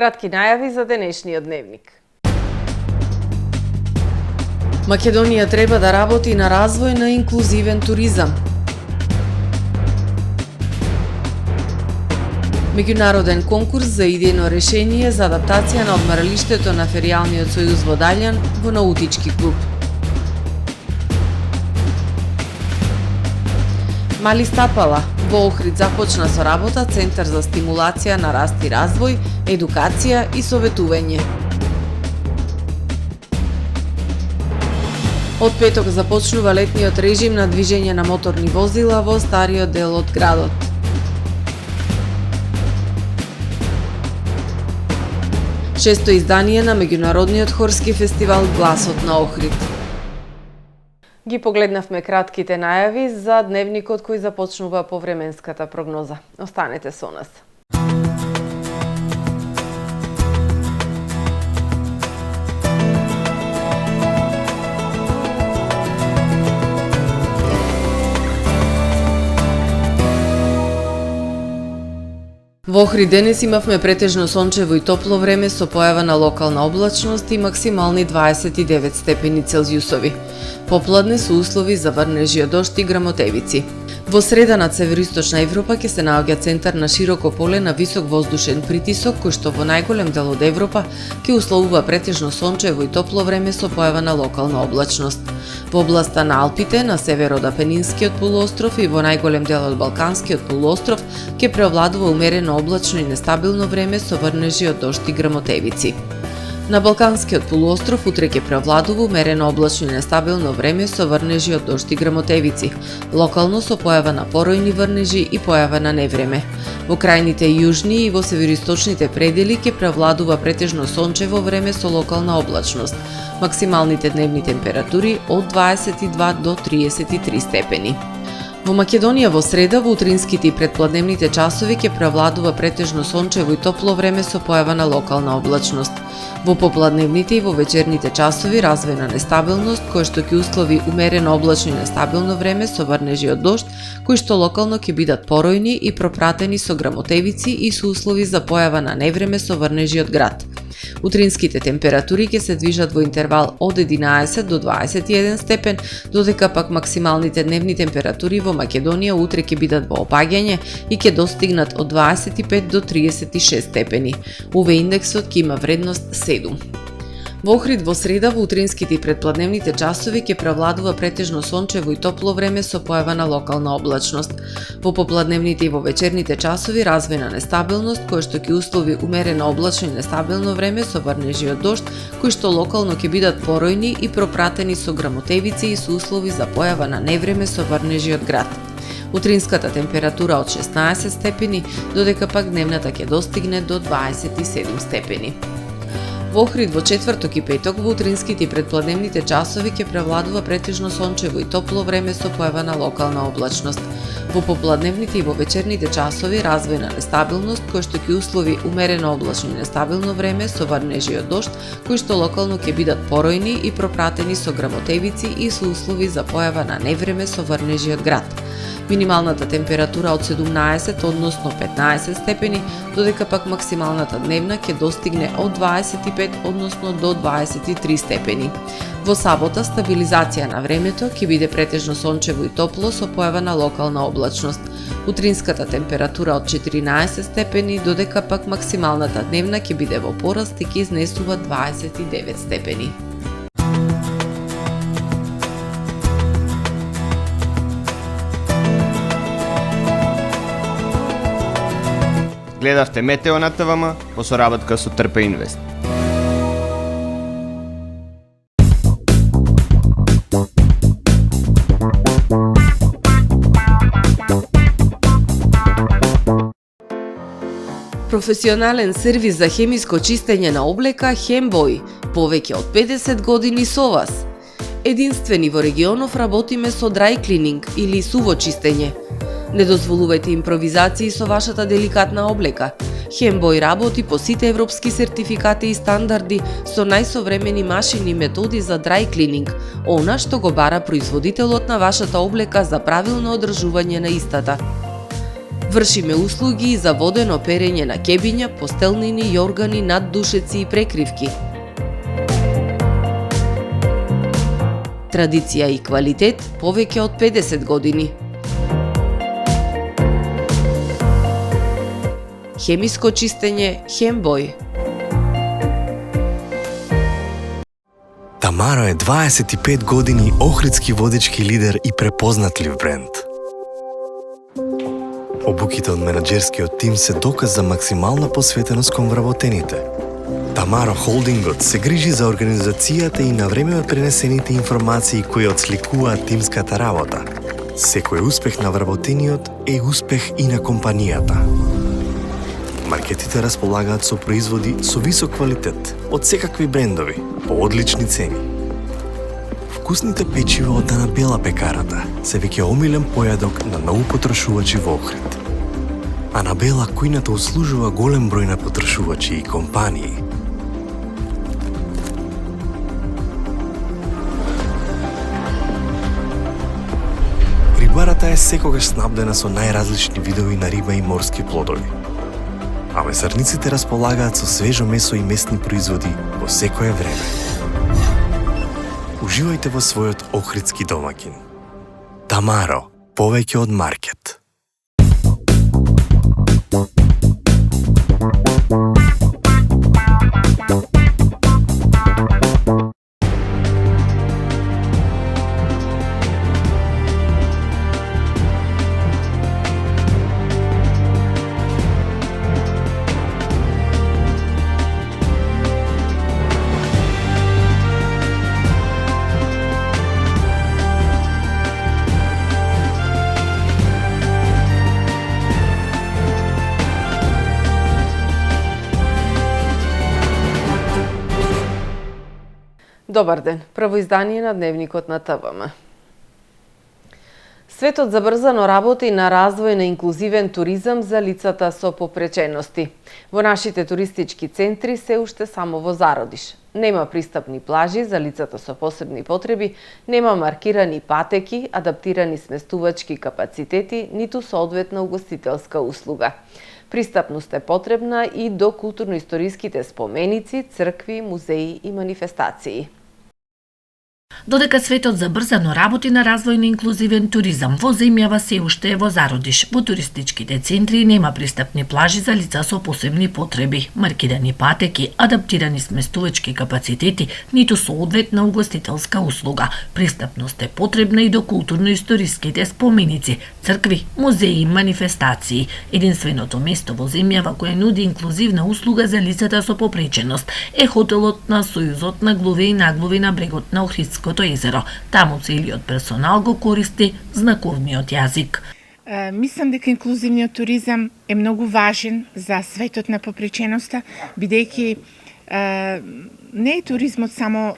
кратки најави за денешниот дневник. Македонија треба да работи на развој на инклузивен туризам. Меѓународен конкурс за идејно решение за адаптација на одмаралиштето на Феријалниот сојуз во Далјан во наутички клуб. Мали стапала. Во Охрид започна со работа Центар за стимулација на раст и развој, едукација и советување. Од петок започнува летниот режим на движење на моторни возила во стариот дел од градот. Шесто издание на меѓународниот хорски фестивал Гласот на Охрид. Ги погледнавме кратките најави за дневникот кој започнува по временската прогноза. Останете со нас. Во Охрид денес имавме претежно сончево и топло време со појава на локална облачност и максимални 29 степени Целзиусови. Попладне се услови за врнежи од дожд и грамотевици. Во среда над североисточна Европа ќе се наоѓа центар на широко поле на висок воздушен притисок кој што во најголем дел од Европа ќе условува претежно сончево и топло време со појава на локална облачност. Во областа на Алпите, на север од Апенинскиот полуостров и во најголем дел од Балканскиот полуостров ќе преовладува умерено облачно и нестабилно време со врнежи од дожд и грамотевици. На Балканскиот полуостров утре ќе преовладува умерено облачно и нестабилно време со врнежи од дожд и грамотевици, локално со појава на поројни врнежи и појава на невреме. Во крајните јужни и во североисточните предели ќе преовладува претежно сончево време со локална облачност. Максималните дневни температури од 22 до 33 степени. Во Македонија во среда во утринските и предпладневните часови ќе преовладува претежно сончево и топло време со појава на локална облачност. Во попладневните и во вечерните часови развој на нестабилност кој што ќе услови умерено облачно и нестабилно време со врнежи од дожд кои што локално ќе бидат поројни и пропратени со грамотевици и со услови за појава на невреме со врнежи од град. Утринските температури ќе се движат во интервал од 11 до 21 степен, додека пак максималните дневни температури во Македонија утре ќе бидат во опаѓање и ќе достигнат од 25 до 36 степени. УВ индексот ќе има вредност 7. Во Охрид во среда во утринските и предпладневните часови ќе преовладува претежно сончево и топло време со појава на локална облачност. Во попладневните и во вечерните часови развој на нестабилност кој што ќе услови умерено облачно и нестабилно време со врнежи од дожд кои што локално ќе бидат поројни и пропратени со грамотевици и со услови за појава на невреме со врнежи од град. Утринската температура од 16 степени, додека пак дневната ќе достигне до 27 степени. Во Охрид во четврток и петок во утринските и предпладневните часови ќе превладува претежно сончево и топло време со појава на локална облачност. Во попладневните и во вечерните часови развој на нестабилност кој што ќе услови умерено облачно и нестабилно време со врнежи од дожд кои што локално ќе бидат поројни и пропратени со грамотевици и со услови за појава на невреме со врнежи од град. Минималната температура од 17, односно 15 степени, додека пак максималната дневна ќе достигне од 25, односно до 23 степени. Во сабота стабилизација на времето ќе биде претежно сончево и топло со појава на локална облачност. Утринската температура од 14 степени, додека пак максималната дневна ќе биде во пораст и ќе изнесува 29 степени. Гледавте Метео на ТВМ во соработка со Трпе Инвест. Професионален сервис за хемиско чистење на облека Хембој, повеќе од 50 години со вас. Единствени во регионов работиме со dry cleaning или суво чистење. Не дозволувајте импровизации со вашата деликатна облека. Хембој работи по сите европски сертификати и стандарди со најсовремени машини и методи за dry cleaning, она што го бара производителот на вашата облека за правилно одржување на истата. Вршиме услуги и за водено перење на кебиња, постелнини, јоргани, наддушеци и прекривки. Традиција и квалитет повеќе од 50 години. Хемиско чистење Хембој. Тамаро е 25 години охридски водечки лидер и препознатлив бренд. Обуките од менаџерскиот тим се доказ за максимална посветеност кон вработените. Тамаро Холдингот се грижи за организацијата и на време пренесените информации кои отсликуваат тимската работа. Секој успех на вработениот е успех и на компанијата. Маркетите располагаат со производи со висок квалитет од секакви брендови по одлични цени. Вкусните печива од Дана Бела пекарата се веќе омилен појадок на многу потрошувачи во Охрид. Анабела кујната услужува голем број на потрошувачи и компании. Рибарата е секогаш снабдена со најразлични видови на риба и морски плодови. А месарниците располагаат со свежо месо и местни производи во секое време. Уживајте во својот охридски домаќин. Тамаро, повеќе од маркет. Добар ден, прво издание на Дневникот на ТВМ. Светот забрзано работи на развој на инклузивен туризам за лицата со попречености. Во нашите туристички центри се уште само во зародиш. Нема пристапни плажи за лицата со посебни потреби, нема маркирани патеки, адаптирани сместувачки капацитети, ниту соодветна угостителска услуга. Пристапност е потребна и до културно-историските споменици, цркви, музеи и манифестации. Додека светот забрзано работи на развој на инклузивен туризам, во земјава се уште е во зародиш. Во туристичките центри нема пристапни плажи за лица со посебни потреби, маркирани патеки, адаптирани сместувачки капацитети, ниту соодветна угостителска услуга. Пристапност е потребна и до културно-историските споменици, цркви, музеи и манифестации. Единственото место во земјава кое нуди инклузивна услуга за лицата со попреченост е хотелот на Сојузот на глуви и наглуви на брегот на Охридското езеро. Таму целиот персонал го користи знаковниот јазик. Мислам дека инклузивниот туризам е многу важен за светот на попреченоста, бидејќи не е туризмот само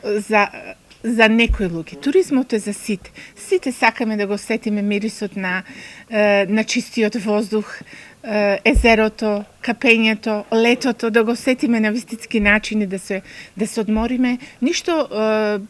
за некои луѓе. Туризмот е за сите. Сите сакаме да го сетиме мирисот на чистиот воздух, езерото, капењето, летото, да го сетиме на вистински начини, да се одмориме. Ништо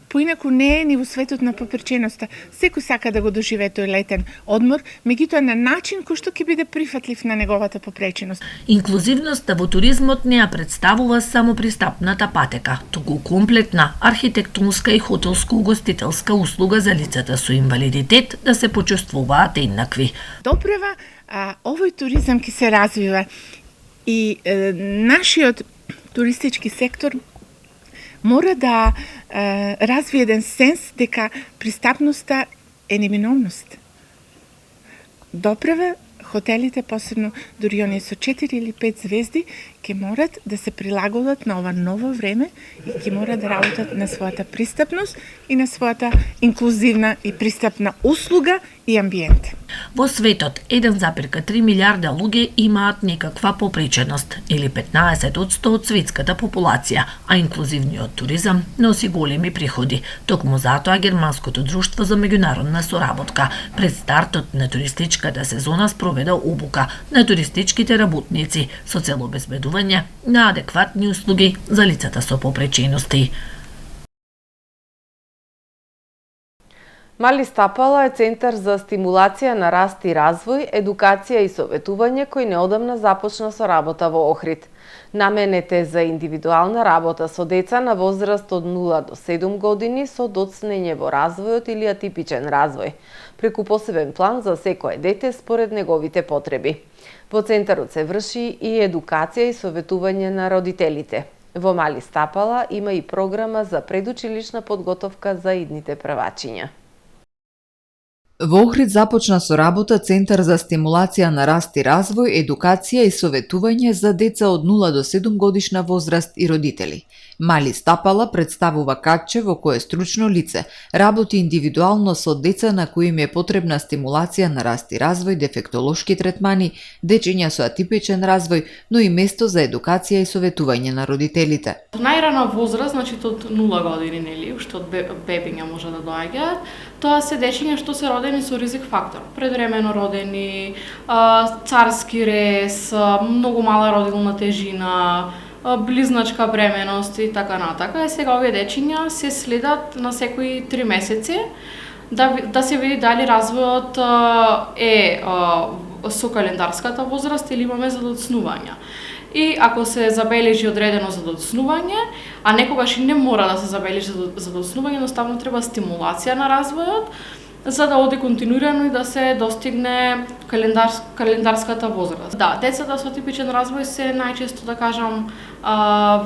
поинаку не е ни во светот на попреченоста. Секој сака да го доживее тој летен одмор, меѓутоа на начин кој што ќе биде прифатлив на неговата попреченост. Инклузивноста во туризмот не ја представува само пристапната патека, туку комплетна архитектонска и хотелско-угостителска услуга за лицата со инвалидитет да се почувствуваат еднакви. Допрева овој туризам ќе се развива и нашиот туристички сектор мора да развие еден сенс дека пристапноста е неминовност. Допрева хотелите, посебно дури оние со 4 или 5 звезди, ќе морат да се прилагодат на ова ново време и ќе морат да работат на својата пристапност и на својата инклузивна и пристапна услуга и амбиент. Во светот 1,3 милиарда луѓе имаат некаква попреченост, или 15% од светската популација, а инклузивниот туризам носи големи приходи. Токму затоа Германското друштво за меѓународна соработка пред стартот на туристичката сезона спроведе обука на туристичките работници со цел обезбедување на адекватни услуги за лицата со попречености. Мали Стапала е центар за стимулација на раст и развој, едукација и советување кој неодамна започна со работа во Охрид. Наменет е за индивидуална работа со деца на возраст од 0 до 7 години со доцнење во развојот или атипичен развој, преку посебен план за секое дете според неговите потреби. Во центарот се врши и едукација и советување на родителите. Во Мали Стапала има и програма за предучилишна подготовка за идните првачиња. Во Охрид започна со работа Центар за стимулација на раст и развој, едукација и советување за деца од 0 до 7 годишна возраст и родители. Мали Стапала представува катче во кое стручно лице работи индивидуално со деца на кои им е потребна стимулација на раст и развој, дефектолошки третмани, дечиња со атипичен развој, но и место за едукација и советување на родителите. Најрана возраст, значи од 0 години, нели, уште од бебиња може да доаѓаат, тоа се дечиња што се родени со ризик фактор, предвремено родени, царски рез, многу мала родилна тежина, близначка бременост и така натака. И сега овие дечиња се следат на секои 3 месеци да се види дали развојот е со календарската возраст или имаме за доцнување. И ако се забележи одредено за доцнување, а некогаш и не мора да се забележи за доцнување, едноставно треба стимулација на развојот, за да оди континуирано и да се достигне календарската возраст. Да, децата со типичен развој се најчесто, да кажам,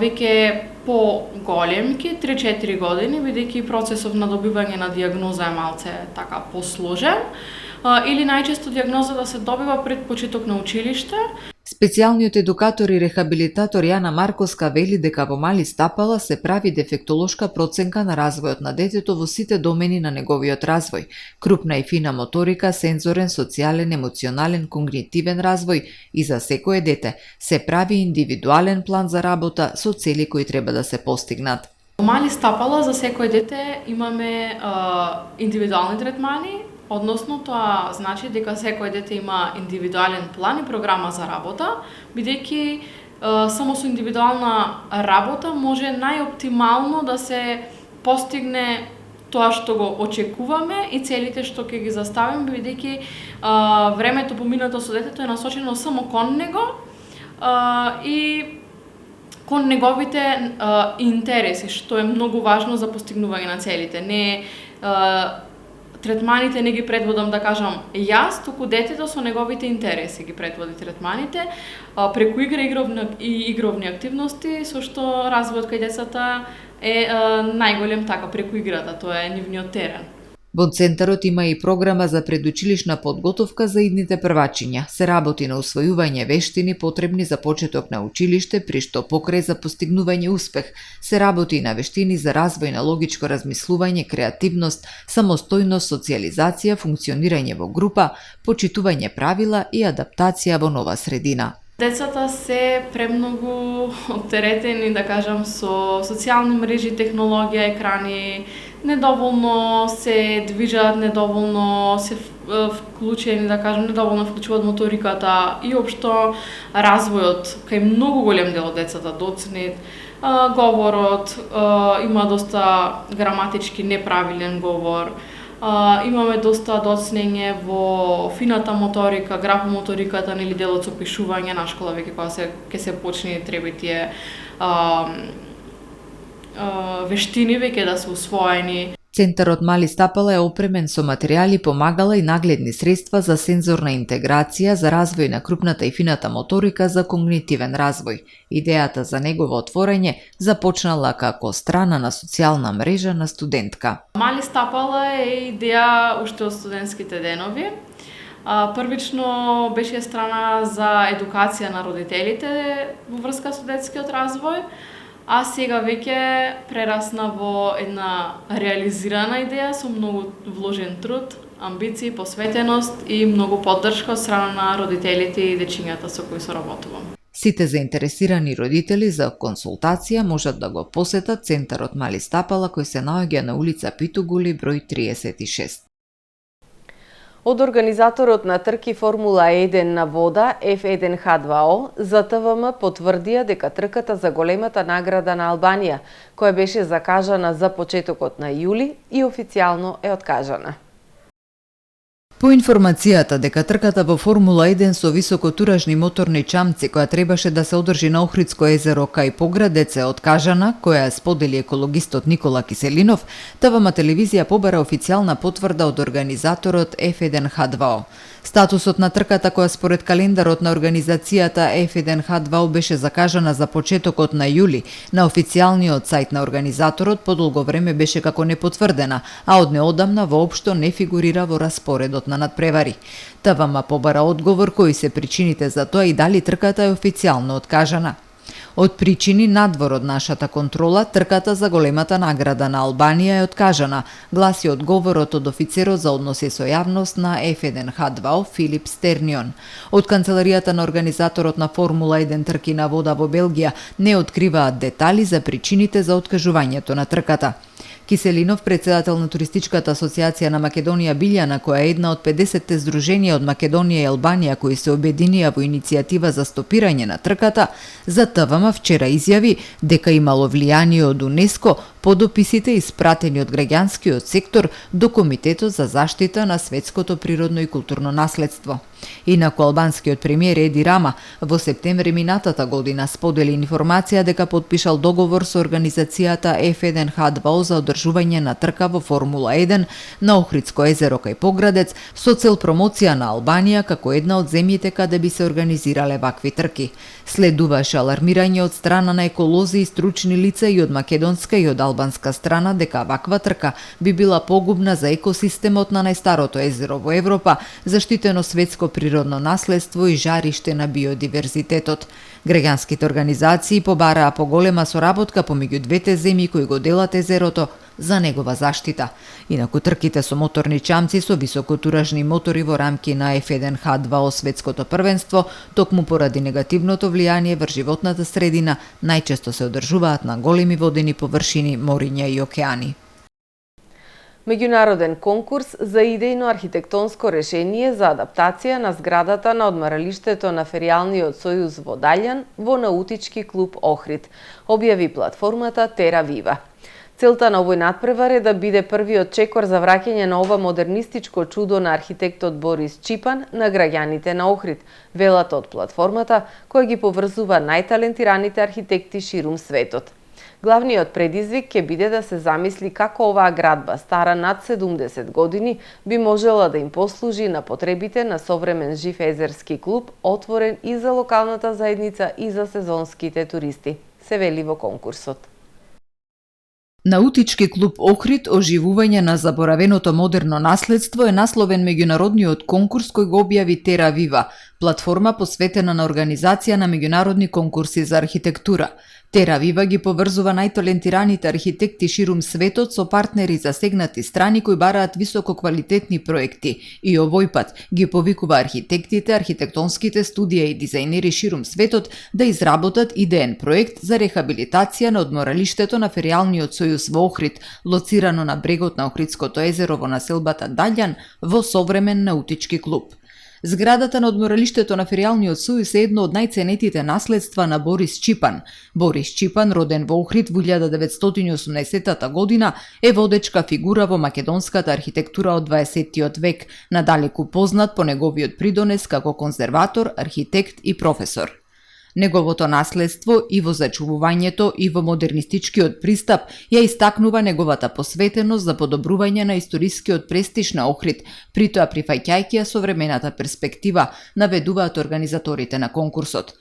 веќе по-големки, 3-4 години, бидејќи процесот на добивање на дијагноза е малце така посложен, или најчесто дијагноза да се добива пред почеток на училиште. Специјалниот едукатор и рехабилитатор Јана Марковска вели дека во Мали Стапала се прави дефектолошка проценка на развојот на детето во сите домени на неговиот развој: крупна и фина моторика, сензорен, социјален, емоционален, когнитивен развој и за секое дете се прави индивидуален план за работа со цели кои треба да се постигнат. Во Мали Стапала за секое дете имаме индивидуални третмани, односно тоа значи дека секое дете има индивидуален план и програма за работа, бидејќи само со индивидуална работа може најоптимално да се постигне тоа што го очекуваме и целите што ќе ги заставиме, бидејќи времето поминато со детето е насочено само кон него и кон неговите интереси, што е многу важно за постигнување на целите. Не третманите не ги предводам, да кажам, јас, туку детето со неговите интереси ги предводи третманите, преку игра и игровни активности, со што развојот кај децата е најголем така преку играта, тоа е нивниот терен. Во центарот има и програма за предучилишна подготовка за идните првачиња. Се работи на усвојување вештини потребни за почеток на училиште, при што покрај за постигнување успех се работи и на вештини за развој на логичко размислување, креативност, самостојност, социјализација, функционирање во група, почитување правила и адаптација во нова средина. Децата се премногу оптеретени, да кажам, со социјални мрежи, технологија, екрани, недоволно се движат, недоволно се вклучени, да кажам, недоволно вклучуваат моториката и општо развојот кај многу голем дел од децата доцнет, говорот, има доста граматички неправилен говор, имаме доста доцнење во фината моторика, графомоториката, нели делот со пишување на школа, веќе кога ќе се почне треба тие вештини веќе да се усвоени. Центарот Мали Стапала е опремен со материјали, помагала и нагледни средства за сензорна интеграција, за развој на крупната и фината моторика, за когнитивен развој. Идејата за негово отворање започнала како страна на социјална мрежа на студентка. Мали Стапала е идеја уште од студентските денови. Првично беше страна за едукација на родителите во врска со детскиот развој, а сега веќе прерасна во една реализирана идеја со многу вложен труд, амбиции, посветеност и многу поддршка од страна на родителите и дечињата со кои соработувам. Сите заинтересирани родители за консултација можат да го посетат Центарот Мали Стапала, кој се наоѓа на улица Питугули, број 36. Од организаторот на трки Формула 1 на вода F1 H2O, ЗТВМ потврдија дека трката за големата награда на Албанија, која беше закажана за почетокот на јули, и официјално е откажана. По информацијата дека трката во Формула 1 со високотуражни моторни чамци која требаше да се одржи на Охридско езеро кај Поградец е откажана, која сподели екологистот Никола Киселинов, ТВМ телевизија побара официјална потврда од организаторот F1 H2O. Статусот на трката, која според календарот на организацијата F1 H2O беше закажана за почетокот на јули, на официјалниот сајт на организаторот подолго време беше како непотврдена, а од неодамна воопшто не фигурира во распоредот на надпревари. ТВМ побара одговор кои се причините за тоа и дали трката е официјално откажана. Од причини надвор од нашата контрола, трката за големата награда на Албанија е откажана, гласи одговорот од офицерот за односи со јавност на F1 H2O Филип Стернион. Од канцеларијата на организаторот на Формула 1 трки на вода во Белгија не откриваат детали за причините за откажувањето на трката. Киселинов, председател на Туристичката асоциација на Македонија Билјана, која е една од 50 здруженија од Македонија и Албанија кои се обединија во иницијатива за стопирање на трката, за ТВМ вчера изјави дека имало влијание од УНЕСКО по дописите испратени од граѓанскиот сектор до Комитетот за заштита на светското природно и културно наследство. Инаку албанскиот премиер Еди Рама во септември минатата година сподели информација дека потпишал договор со организацијата F1 H2O за одржување на трка во Формула 1 на Охридско езеро кај Поградец со цел промоција на Албанија како една од земјите каде би се организирале вакви трки. Следуваше алармирање од страна на еколози и стручни лица и од македонска и од албанска страна дека ваква трка би била погубна за екосистемот на најстарото езеро во Европа, заштитено светско природно наследство и жариште на биодиверзитетот. Граѓанските организации побараа поголема соработка помеѓу двете земји кои го делат езерото за негова заштита. Инаку трките со моторни чамци со високотуражни мотори во рамки на F1 H2O светското првенство, токму поради негативното влијание врз животната средина, најчесто се одржуваат на големи водени површини, мориња и океани. Меѓународен конкурс за идејно архитектонско решение за адаптација на зградата на одмаралиштето на Феријалниот сојуз во Далјан во наутички клуб Охрид, објави платформата Тера Вива. Целта на овој надпревар е да биде првиот чекор за враќање на ова модернистичко чудо на архитектот Борис Чипан на граѓаните на Охрид, велат од платформата која ги поврзува најталентираните архитекти ширум светот. Главниот предизвик ќе биде да се замисли како оваа градба, стара над 70 години, би можела да им послужи на потребите на современ жив езерски клуб, отворен и за локалната заедница и за сезонските туристи, се вели во конкурсот. Наутички клуб Охрид, оживување на заборавеното модерно наследство е насловен меѓународниот конкурс кој го објави Тера Вива, платформа посветена на организација на меѓународни конкурси за архитектура. Тера Вива ги поврзува најталентираните архитекти ширум светот со партнери засегнати страни кои бараат висококвалитетни проекти и овој пат ги повикува архитектите, архитектонските студија и дизајнери ширум светот да изработат идеен проект за рехабилитација на одморалиштето на Феријалниот сојуз во Охрид, лоцирано на брегот на Охридското езеро во населбата Далјан, во современ наутички клуб. Зградата на одморалиштето на Феријалниот сојуз е едно од најценетите наследства на Борис Чипан. Борис Чипан, роден во Охрид во 1980 година, е водечка фигура во македонската архитектура од 20 век, надалеку познат по неговиот придонес како конзерватор, архитект и професор. Неговото наследство и во зачувувањето и во модернистичкиот пристап ја истакнува неговата посветеност за подобрување на историскиот престиж на Охрид, притоа прифаќајќи ја современата перспектива, наведуваат организаторите на конкурсот.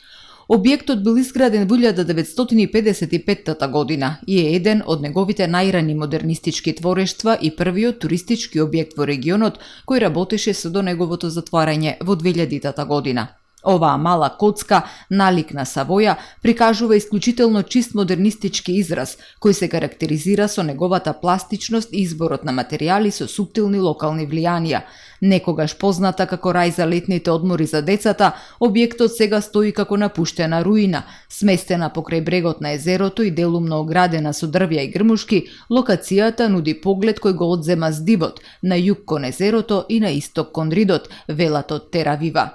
Објектот бил изграден во 1955 година и е еден од неговите најрани модернистички творештва и првиот туристички објект во регионот кој работеше се до неговото затварање во 2000 година. Оваа мала коцка, налик на Савоја, прикажува исклучително чист модернистички израз, кој се карактеризира со неговата пластичност и изборот на материјали со суптилни локални влијанија. Некогаш позната како рај за летните одмори за децата, објектот сега стои како напуштена руина, сместена покрај брегот на езерото и делумно оградена со дрвја и грмушки. Локацијата нуди поглед кој го одзема здивот на југ кон езерото и на исток кон ридот, велат од Теравива.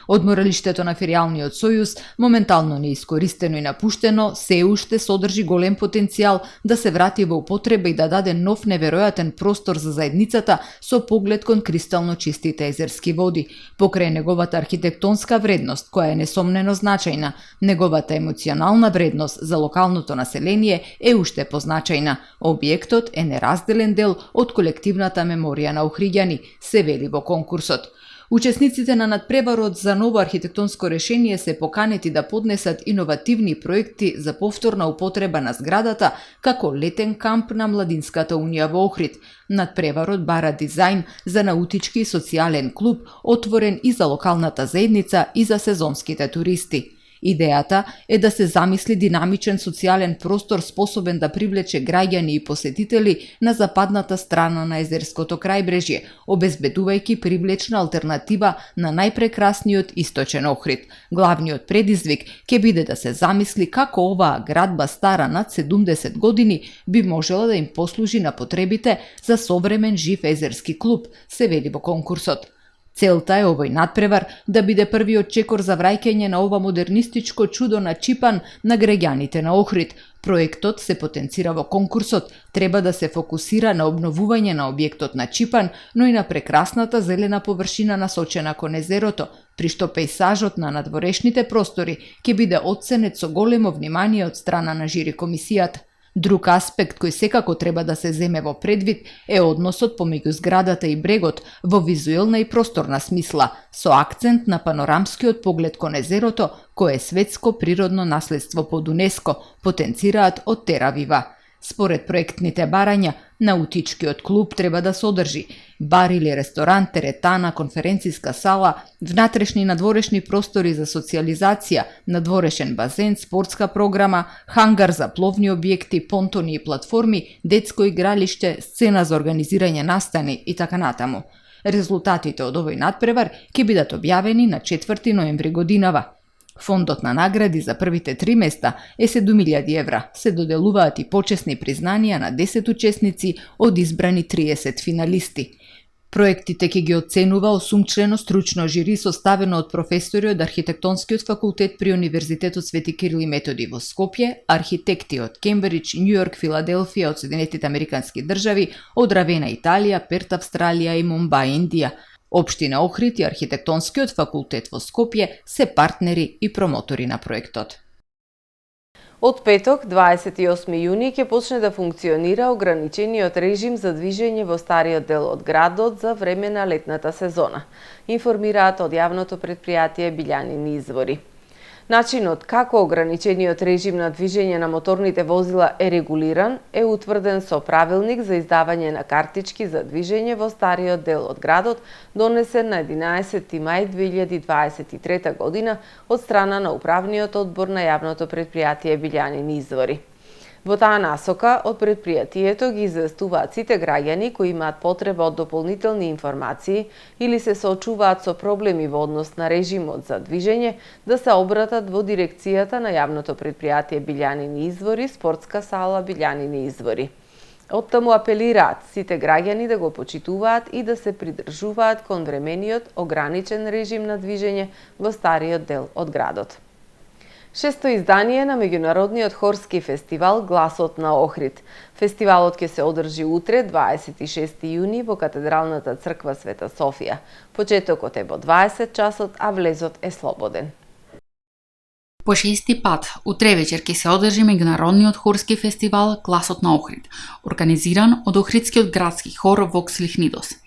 Одморалиштето на Феријалниот сојуз, моментално неискористено и напуштено, се уште содржи голем потенцијал да се врати во употреба и да даде нов неверојатен простор за заедницата со поглед кон кристално чистите езерски води. Покрај неговата архитектонска вредност, која е несомнено значајна, неговата емоционална вредност за локалното население е уште позначајна. Објектот е неразделен дел од колективната меморија на Охриѓани, се вели во конкурсот. Учесниците на надпреварот за ново архитектонско решение се поканети да поднесат иновативни проекти за повторна употреба на зградата како летен камп на Младинската унија во Охрид. Надпреварот бара дизајн за наутички и социјален клуб, отворен и за локалната заедница и за сезонските туристи. Идејата е да се замисли динамичен социјален простор способен да привлече граѓани и посетители на западната страна на езерското крајбрежје, обезбедувајќи привлечна алтернатива на најпрекрасниот источен Охрид. Главниот предизвик ќе биде да се замисли како оваа градба стара над 70 години би можела да им послужи на потребите за современ жив езерски клуб, се вели во конкурсот. Целта е овој надпревар да биде првиот чекор за враќање на ова модернистичко чудо на Чипан на граѓаните на Охрид. Проектот се потенцира во конкурсот, треба да се фокусира на обновување на објектот на Чипан, но и на прекрасната зелена површина насочена кон езерото, при што пејсажот на надворешните простори ќе биде оценет со големо внимание од страна на жири комисијата. Друг аспект кој секако треба да се земе во предвид е односот помеѓу зградата и брегот во визуелна и просторна смисла, со акцент на панорамскиот поглед кон езерото, кое е светско природно наследство под УНЕСКО, потенцираат од Теравива. Според проектните барања, наутичкиот клуб треба да содржи бар или ресторан, теретана, конференциска сала, внатрешни и надворешни простори за социјализација, надворешен базен, спортска програма, хангар за пловни објекти, понтони и платформи, детско игралиште, сцена за организирање настани и така натаму. Резултатите од овој надпревар ќе бидат објавени на 4 ноември годинава. Фондот на награди за првите 3 места е 7.000 евра. Се доделуваат и почесни признанија на 10 учесници од избрани 30 финалисти. Проектите ќе ги оценува 8-члено стручно жири составено од професори од Архитектонскиот факултет при Универзитетот Свети Кирил и Методи во Скопје, архитекти од Кембридж, Њујорк, Филаделфија, од Соединетите Американски држави, од Равена Италија, Перт Австралија и Мумбај Индија. Општина Охрид и Архитектонскиот факултет во Скопје се партнери и промотори на проектот. Од петок, 28 јуни, ќе почне да функционира ограничениот режим за движење во стариот дел од градот за време на летната сезона, информираат од јавното претпријатие Билјанини извори. Начинот како ограничениот режим на движење на моторните возила е регулиран е утврден со правилник за издавање на картички за движење во стариот дел од градот, донесен на 11 мај 2023 година од страна на Управниот одбор на јавното претпријатие Билјанини извори. Во таа насока, од претпријатието ги известуваат сите граѓани кои имаат потреба од дополнителни информации или се соочуваат со проблеми во однос на режимот за движење, да се обратат во дирекцијата на јавното претпријатие Билјанини извори, спортска сала Билјанини извори. Оттаму апелираат сите граѓани да го почитуваат и да се придржуваат кон времениот ограничен режим на движење во стариот дел од градот. Шесто издание на меѓународниот хорски фестивал Гласот на Охрид. Фестивалот ќе се одржи утре, 26 јуни, во Катедралната црква Света Софија. Почетокот е во 20 часот, а влезот е слободен. По шести пат, утре вечер ќе се одржи меѓународниот хорски фестивал Гласот на Охрид, организиран од Охридскиот градски хор Вокс Лихнидос.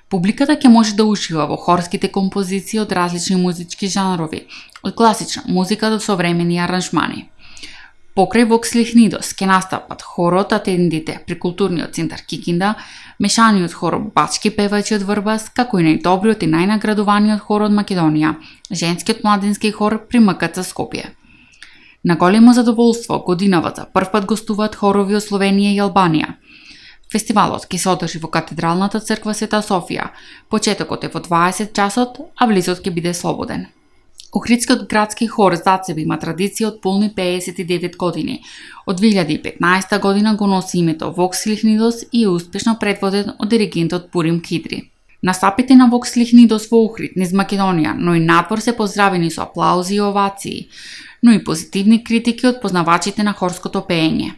Публиката ќе може да ужива во хорските композиции од различни музички жанрови, од класична музика до современи аранжмани. Покрај Вокс Лихнидос ке настапат хорот Атендите при културниот центар Кикинда, мешаниот хор Бачки певачи од Врбас, како и најдобриот и најнаградуваниот хор од Македонија, женскиот младински хор при МКЦ Скопје. На големо задоволство годинава за прв пат гостуваат хорови од Словенија и Албанија. Фестивалот ќе се одржи во Катедралната црква Света Софија. Почетокот е во 20 часот, а влизот ќе биде слободен. Охридскиот градски хор зад себе има традиција од полни 59 години. Од 2015 година го носи името Вокс Лихнидос и е успешно предводен од диригентот Пурим Кидри. Настапите на Вокс Лихнидос во Охрид низ Македонија, но и надвор се поздравени со аплаузи и овации, но и позитивни критики од познавачите на хорското пеење.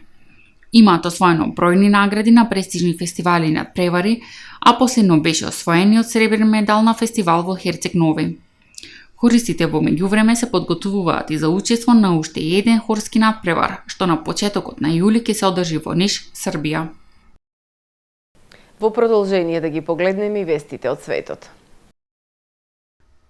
Имаат освоено бројни награди на престижни фестивали над превари, а последно беше освоениот сребрен медал на фестивал во Херцег Нови. Хористите во меѓувреме се подготвуваат и за учество на уште еден хорски надпревар, што на почетокот на јули ќе се одржи во Ниш, Србија. Во продолжение да ги погледнеме и вестите од светот.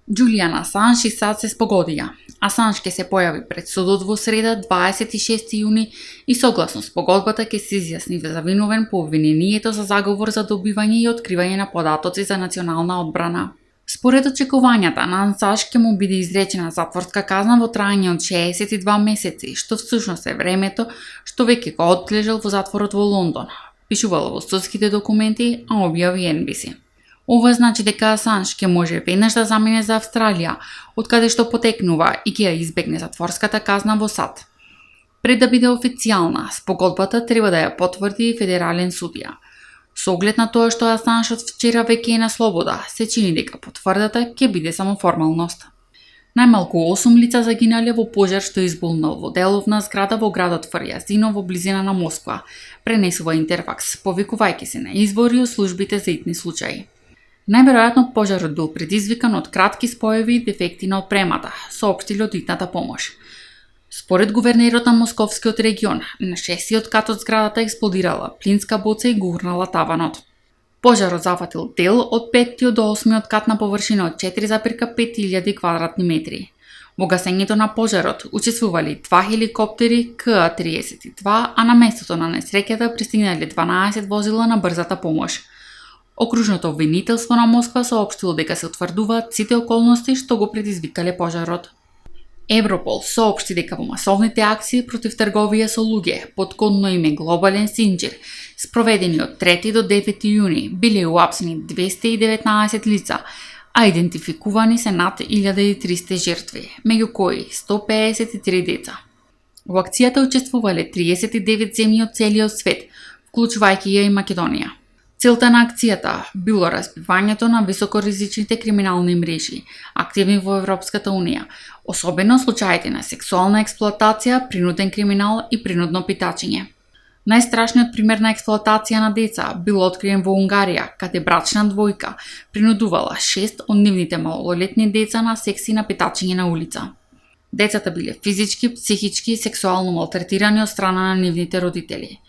Џулијан Асанж и САД се спогодија. Асанж ќе се појави пред судот во среда 26 јуни и согласно спогодбата ќе се изјасни за виновен по обвинението за заговор за добивање и откривање на податоци за национална одбрана. Според очекувањата, на Асанж ќе му биде изречена затворска казна во траење од 62 месеци, што всушност е времето што веќе го одлежал во затворот во Лондон, пишувало во судските документи, а објави NBC. Ова значи дека Асанж ќе може веднаш да замине за Австралија, од каде што потекнува и ќе ја избегне затворската казна во САД. Пред да биде официјална, спогодбата треба да ја потврди федерален судија. Со оглед на тоа што Асанж од вчера веќе е на слобода, се чини дека потврдата ќе биде само формалност. Најмалку 8 лица загинале во пожар што избулнал во деловна зграда во градот Фрјазино во близина на Москва, пренесува Интерфакс, повикувајќи се на извори од службите за итни случаи. Најверојатно пожарот бил предизвикан од кратки споеви и дефекти на опремата, соопштили од итната помош. Според гувернерот на Московскиот регион, на 6-тиот кат од зградата експлодирала плинска боца и го урнала таванот. Пожарот зафатил дел од 5-тиот до 8-тиот кат на површина од 4,5 квадратни метри. Во гасењето на пожарот учествували 2 хеликоптери КА-32, а на местото на несреќата пристигнале 12 возила на брзата помош. Окружното обвинителство на Москва соопштило дека се утврдуваат сите околности што го предизвикале пожарот. Европол соопшти дека во масовните акции против трговија со луѓе под кодно име Глобален Синџир, спроведени од 3 до 9 јуни, биле уапсени 219 лица, а идентификувани се над 1300 жртви, меѓу кои 153 деца. Во акцијата учествувале 39 земји од целиот свет, вклучувајќи ја и Македонија. Целта на акцијата било разбивањето на високоризичните криминални мрежи, активни во Европската Унија, особено случаите на сексуална експлоатација, принуден криминал и принудно питачење. Најстрашниот пример на експлоатација на деца бил откриен во Унгарија, каде брачна двојка принудувала 6 од нивните малолетни деца на секс и на питачење на улица. Децата биле физички, психички и сексуално малтретирани од страна на нивните родители.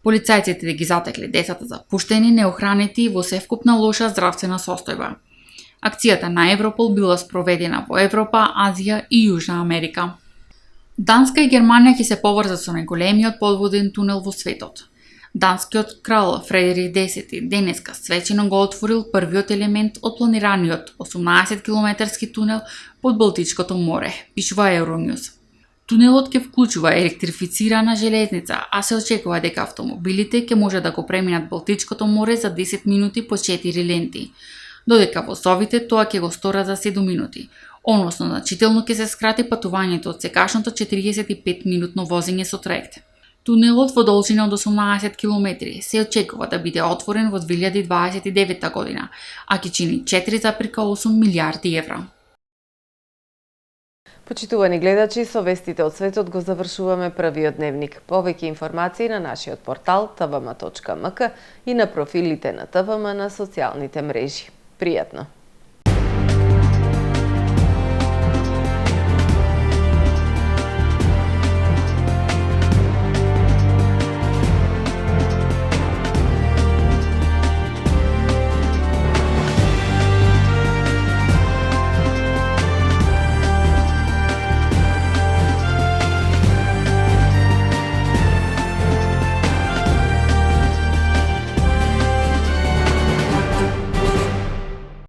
Полицајците ги затекле децата запуштени, неохранети и во севкупна лоша здравствена состојба. Акцијата на Европол била спроведена во Европа, Азија и Јужна Америка. Данска и Германија ќе се поврзат со најголемиот подводен тунел во светот. Данскиот крал Фредерик X денеска свечено го отворил првиот елемент од планираниот 18 километарски тунел под Балтичкото море, пишува Euronews. Тунелот ќе вклучува електрифицирана железница, а се очекува дека автомобилите ќе може да го преминат Балтичкото море за 10 минути по 4 ленти, додека возовите тоа ќе го сторат за 7 минути, односно значително ќе се скрати патувањето од секашното 45 минутно возење со траект. Тунелот во должина од 18 км се очекува да биде отворен во 2029 година, а ќе чини 4,8 милијарди евра. Почитувани гледачи, со вестите од светот го завршуваме првиот дневник. Повеќе информации на нашиот портал tvm.mk и на профилите на ТВМ на социјалните мрежи. Пријатно!